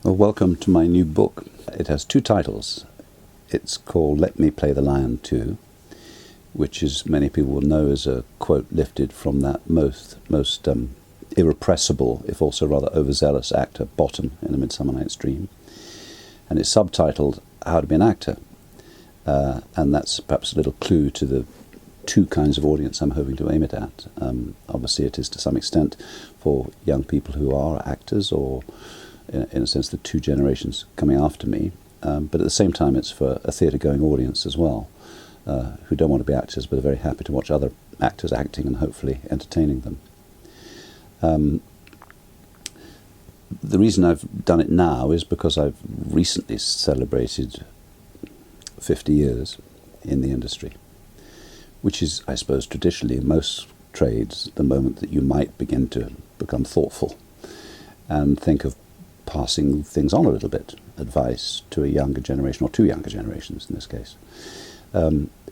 Well, welcome to my new book. It has two titles. It's called Let Me Play the Lion Too, which, as many people will know, is a quote lifted from that most irrepressible, if also rather overzealous actor, Bottom, in A Midsummer Night's Dream. And it's subtitled How to Be an Actor. And that's perhaps a little clue to the two kinds of audience I'm hoping to aim it at. Obviously, it is to some extent for young people who are actors, or in a sense the two generations coming after me, but at the same time it's for a theatre-going audience as well, who don't want to be actors but are very happy to watch other actors acting and hopefully entertaining them. The reason I've done it now is because I've recently celebrated 50 years in the industry, which is, I suppose, traditionally in most trades the moment that you might begin to become thoughtful and think of passing things on a little bit, advice to a younger generation, or two younger generations in this case.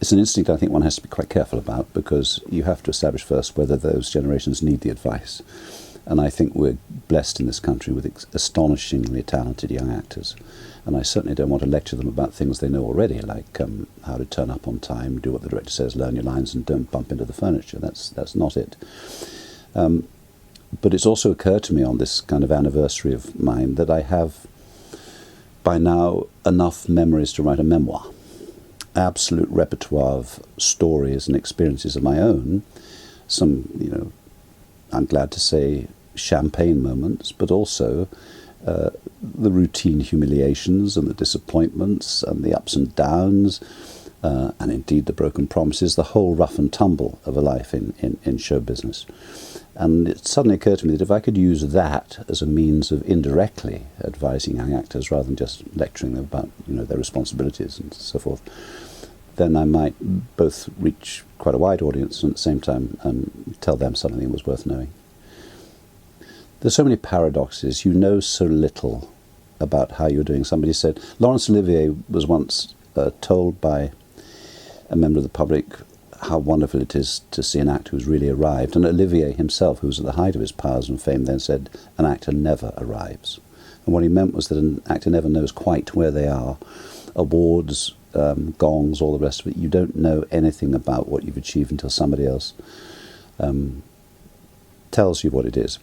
It's an instinct I think one has to be quite careful about, because you have to establish first whether those generations need the advice. And I think we're blessed in this country with astonishingly talented young actors. And I certainly don't want to lecture them about things they know already, like how to turn up on time, do what the director says, learn your lines, and don't bump into the furniture. That's not it. But it's also occurred to me on this kind of anniversary of mine that I have, by now, enough memories to write a memoir. Absolute repertoire of stories and experiences of my own. Some, I'm glad to say, champagne moments, but also the routine humiliations and the disappointments and the ups and downs, and indeed the broken promises, the whole rough and tumble of a life in show business. And it suddenly occurred to me that if I could use that as a means of indirectly advising young actors rather than just lecturing them about their responsibilities and so forth, then I might both reach quite a wide audience and at the same time tell them something was worth knowing. There's so many paradoxes. You know so little about how you're doing. Somebody said, Laurence Olivier was once told by a member of the public how wonderful it is to see an actor who's really arrived. And Olivier himself, who was at the height of his powers and fame, then said, an actor never arrives. And what he meant was that an actor never knows quite where they are. Awards, gongs, all the rest of it. You don't know anything about what you've achieved until somebody else tells you what it is.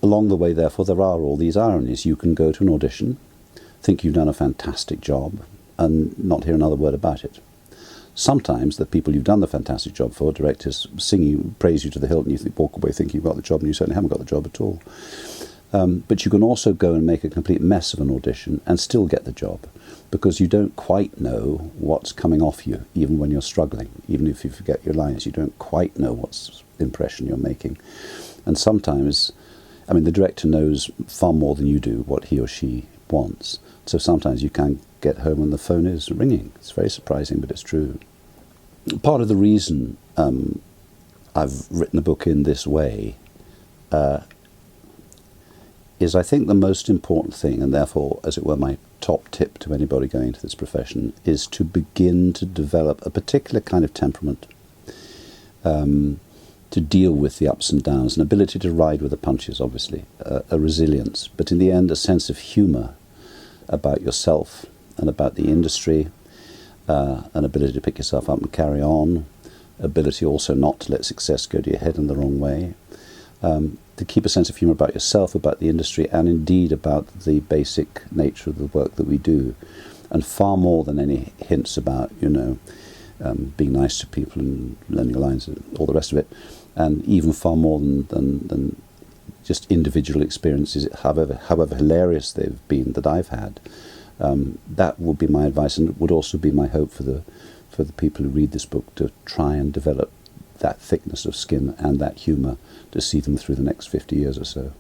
Along the way, therefore, there are all these ironies. You can go to an audition, think you've done a fantastic job, and not hear another word about it. Sometimes the people you've done the fantastic job for, directors, sing you, praise you to the hilt, and you walk away thinking you've got the job, and you certainly haven't got the job at all. But you can also go and make a complete mess of an audition and still get the job, because you don't quite know what's coming off you, even when you're struggling. Even if you forget your lines, you don't quite know what impression you're making. And sometimes, the director knows far more than you do what he or she wants. So sometimes you can get home and the phone is ringing. It's very surprising, but it's true. Part of the reason I've written the book in this way is, I think, the most important thing, and therefore, as it were, my top tip to anybody going into this profession, is to begin to develop a particular kind of temperament, to deal with the ups and downs, an ability to ride with the punches, obviously, a resilience, but in the end a sense of humour about yourself and about the industry, an ability to pick yourself up and carry on, ability also not to let success go to your head in the wrong way, to keep a sense of humour about yourself, about the industry, and indeed about the basic nature of the work that we do, and far more than any hints about, being nice to people and learning your lines and all the rest of it, and even far more than just individual experiences, however hilarious they've been that I've had. That would be my advice, and it would also be my hope for the people who read this book, to try and develop that thickness of skin and that humour to see them through the next 50 years or so.